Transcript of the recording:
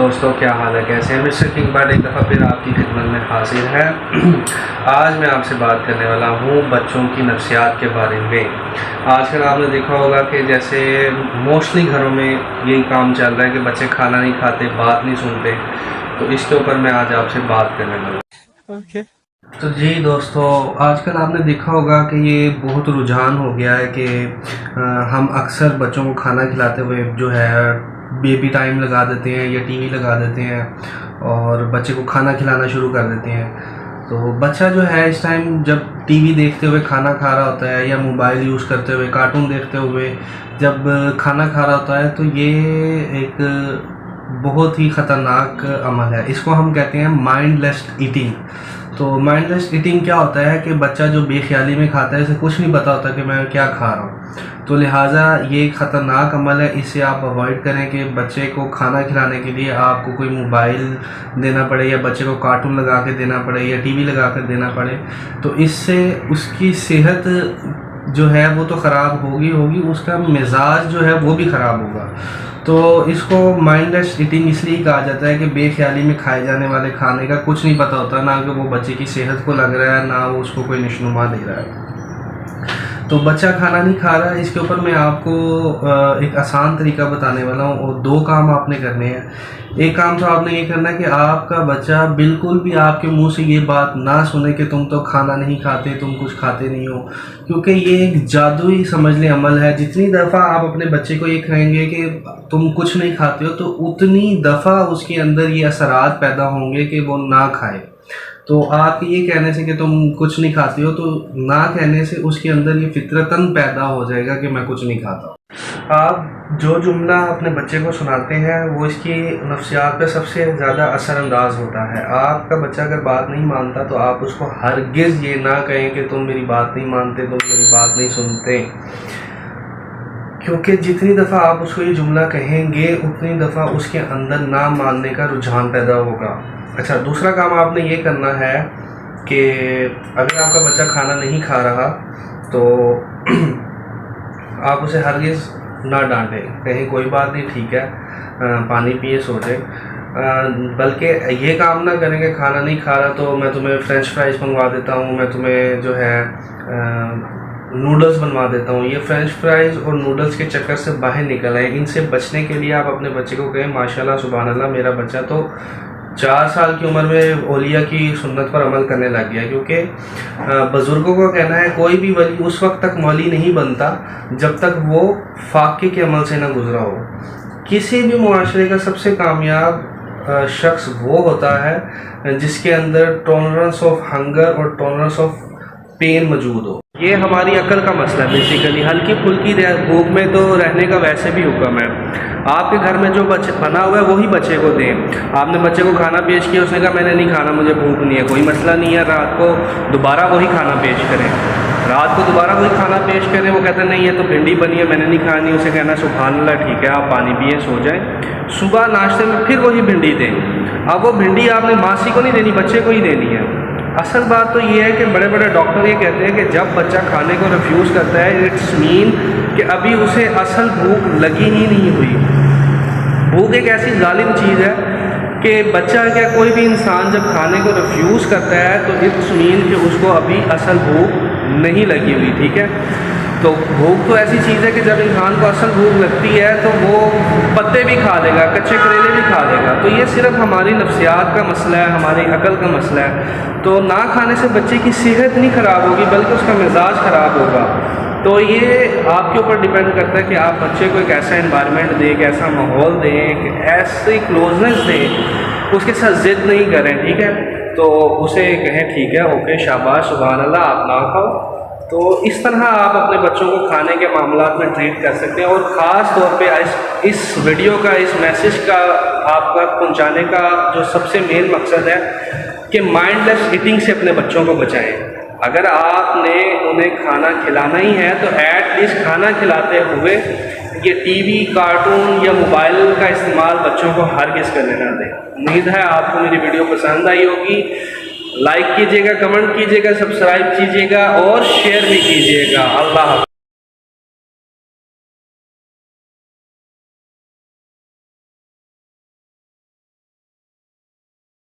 دوستوں، کیا حال ہے؟ کیسے ہیں؟ مسٹر کنگ برڈ ایک دفعہ پھر آپ کی خدمت میں حاضر ہے۔ آج میں آپ سے بات کرنے والا ہوں بچوں کی نفسیات کے بارے میں۔ آج کل آپ نے دیکھا ہوگا کہ جیسے موسٹلی گھروں میں یہی کام چل رہا ہے کہ بچے کھانا نہیں کھاتے، بات نہیں سنتے، تو اس کے اوپر میں آج آپ سے بات کرنے والا ہوں۔ تو جی دوستو، آج کل آپ نے دیکھا ہوگا کہ یہ بہت رجحان ہو گیا ہے کہ ہم اکثر بچوں کو کھانا کھلاتے ہوئے جو ہے بیبی ٹائم لگا دیتے ہیں یا ٹی وی لگا دیتے ہیں اور بچے کو کھانا کھلانا شروع کر دیتے ہیں۔ تو بچہ جو ہے اس ٹائم جب ٹی وی دیکھتے ہوئے کھانا کھا رہا ہوتا ہے یا موبائل یوز کرتے ہوئے، کارٹون دیکھتے ہوئے جب کھانا کھا رہا ہوتا ہے تو یہ ایک بہت ہی خطرناک عمل ہے۔ اس کو ہم کہتے ہیں مائنڈ لیس ایٹنگ۔ تو مائنڈ لیس ایٹنگ کیا ہوتا ہے کہ بچہ جو بے خیالی میں کھاتا ہے، اسے کچھ نہیں پتا ہوتا کہ میں کیا کھا رہا ہوں۔ تو لہٰذا یہ ایک خطرناک عمل ہے، اس سے آپ اوائڈ کریں کہ بچے کو کھانا کھلانے کے لیے آپ کو کوئی موبائل دینا پڑے یا بچے کو کارٹون لگا کے دینا پڑے یا ٹی وی لگا کے دینا پڑے۔ تو اس سے اس کی صحت جو ہے وہ تو خراب ہوگی، اس کا مزاج جو ہے وہ بھی خراب ہوگا۔ تو اس کو مائنڈ لیس ایٹنگ اس لیے کہا جاتا ہے کہ بے خیالی میں کھائے جانے والے کھانے کا کچھ نہیں پتہ ہوتا، نہ کہ وہ بچے کی صحت کو لگ رہا ہے، نہ وہ اس کو کوئی نشوونما دے رہا ہے۔ تو بچہ کھانا نہیں کھا رہا ہے، اس کے اوپر میں آپ کو ایک آسان طریقہ بتانے والا ہوں، اور دو کام آپ نے کرنے ہیں۔ ایک کام تو آپ نے یہ کرنا ہے کہ آپ کا بچہ بالکل بھی آپ کے منہ سے یہ بات نہ سنے کہ تم تو کھانا نہیں کھاتے، تم کچھ کھاتے نہیں ہو، کیونکہ یہ ایک جادوئی سمجھ لیں عمل ہے۔ جتنی دفعہ آپ اپنے بچے کو یہ کہیں گے کہ تم کچھ نہیں کھاتے ہو، تو اتنی دفعہ اس کے اندر یہ اثرات پیدا ہوں گے کہ وہ نہ کھائے۔ تو آپ کے یہ کہنے سے کہ تم کچھ نہیں کھاتے ہو، تو نہ کہنے سے اس کے اندر یہ فطرتاً پیدا ہو جائے گا کہ میں کچھ نہیں کھاتا ہوں۔ آپ جو جملہ اپنے بچے کو سناتے ہیں وہ اس کی نفسیات پہ سب سے زیادہ اثر انداز ہوتا ہے۔ آپ کا بچہ اگر بات نہیں مانتا تو آپ اس کو ہرگز یہ نہ کہیں کہ تم میری بات نہیں مانتے، تم میری بات نہیں سنتے، کیونکہ جتنی دفعہ آپ اس کو یہ جملہ کہیں گے اتنی دفعہ اس کے اندر نہ ماننے کا رجحان پیدا ہوگا۔ اچھا، دوسرا کام آپ نے یہ کرنا ہے کہ اگر آپ کا بچہ کھانا نہیں کھا رہا تو آپ اسے ہرگز نہ ڈانٹیں، کہیں کوئی بات نہیں، ٹھیک ہے، پانی پیے، سو جائے، بلکہ یہ کام نہ کریں کہ کھانا نہیں کھا رہا تو میں تمہیں فرینچ فرائز منگوا دیتا ہوں، میں تمہیں جو ہے نوڈلز بنوا دیتا ہوں۔ یہ فرینچ فرائز اور نوڈلز کے چکر سے باہر نکل آئیں۔ ان سے بچنے کے لیے آپ اپنے بچے کو کہیں ماشاءاللہ سبحان اللہ، میرا بچہ تو 4 سال کی عمر میں اولیاء کی سنت پر عمل کرنے لگ گیا، کیونکہ بزرگوں کا کہنا ہے کوئی بھی ولی اس وقت تک ولی نہیں بنتا جب تک وہ فاقے کے عمل سے نہ گزرا ہو۔ کسی بھی معاشرے کا سب سے کامیاب شخص وہ ہوتا ہے جس کے اندر ٹالرنس آف ہنگر اور ٹالرنس آف پین موجود ہو۔ یہ ہماری عقل کا مسئلہ ہے بیسیکلی۔ ہلکی پھلکی بھوک میں تو رہنے کا ویسے بھی حکم ہے۔ آپ کے گھر میں جو بنا ہوا ہے وہی بچے کو دیں۔ آپ نے بچے کو کھانا پیش کیا، اس نے کہا میں نے نہیں کھانا، مجھے بھوک نہیں ہے، کوئی مسئلہ نہیں ہے، رات کو دوبارہ وہی کھانا پیش کریں، رات کو دوبارہ وہی کھانا پیش کریں۔ وہ کہتا ہے نہیں یہ تو بھنڈی بنی ہے، میں نے نہیں کھانی، اسے کہنا سبحان اللہ، ٹھیک ہے، آپ پانی پیئے، سو جائیں۔ صبح ناشتے میں پھر وہی بھنڈی دیں۔ اب وہ بھنڈی آپ نے ماسی کو نہیں دینی، بچے کو ہی دینی ہے۔ اصل بات تو یہ ہے کہ بڑے بڑے ڈاکٹر یہ کہتے ہیں کہ جب بچہ کھانے کو ریفیوز کرتا ہے، اٹس مین کہ ابھی اسے اصل بھوک لگی ہی نہیں ہوئی۔ بھوک ایک ایسی ظالم چیز ہے کہ بچہ کیا کوئی بھی انسان جب کھانے کو ریفیوز کرتا ہے تو اٹس مین کہ اس کو ابھی اصل بھوک نہیں لگی ہوئی، ٹھیک ہے۔ تو بھوک تو ایسی چیز ہے کہ جب انسان کو اصل بھوک لگتی ہے تو وہ پتے بھی کھا لے گا، کچے کریلے بھی کھا لے گا۔ تو یہ صرف ہماری نفسیات کا مسئلہ ہے، ہماری عقل کا مسئلہ ہے۔ تو نہ کھانے سے بچے کی صحت نہیں خراب ہوگی بلکہ اس کا مزاج خراب ہوگا۔ تو یہ آپ کے اوپر ڈیپینڈ کرتا ہے کہ آپ بچے کو ایک ایسا انوائرمنٹ دیں، ایک ایسا ماحول دیں، ایک ایسی کلوزنس دیں، اس کے ساتھ ضد نہیں کریں، ٹھیک ہے۔ تو اسے کہیں ٹھیک ہے، اوکے، شاباش، سبحان اللہ، آپ نہ کھاؤ۔ تو اس طرح آپ اپنے بچوں کو کھانے کے معاملات میں ٹریٹ کر سکتے ہیں۔ اور خاص طور پہ اس ویڈیو کا، اس میسیج کا آپ کا پہنچانے کا جو سب سے مین مقصد ہے کہ مائنڈ لیس ایٹنگ سے اپنے بچوں کو بچائیں۔ اگر آپ نے انہیں کھانا کھلانا ہی ہے تو ایٹ لیسٹ کھانا کھلاتے ہوئے یہ ٹی وی، کارٹون یا موبائل کا استعمال بچوں کو ہرگز کرنے نہ دیں۔ امید ہے آپ کو میری ویڈیو پسند آئی ہوگی۔ لائک کیجیے گا، کمنٹ کیجیے گا، سبسکرائب کیجیے گا اور شیئر بھی کیجیے گا۔ اللہ حافظ۔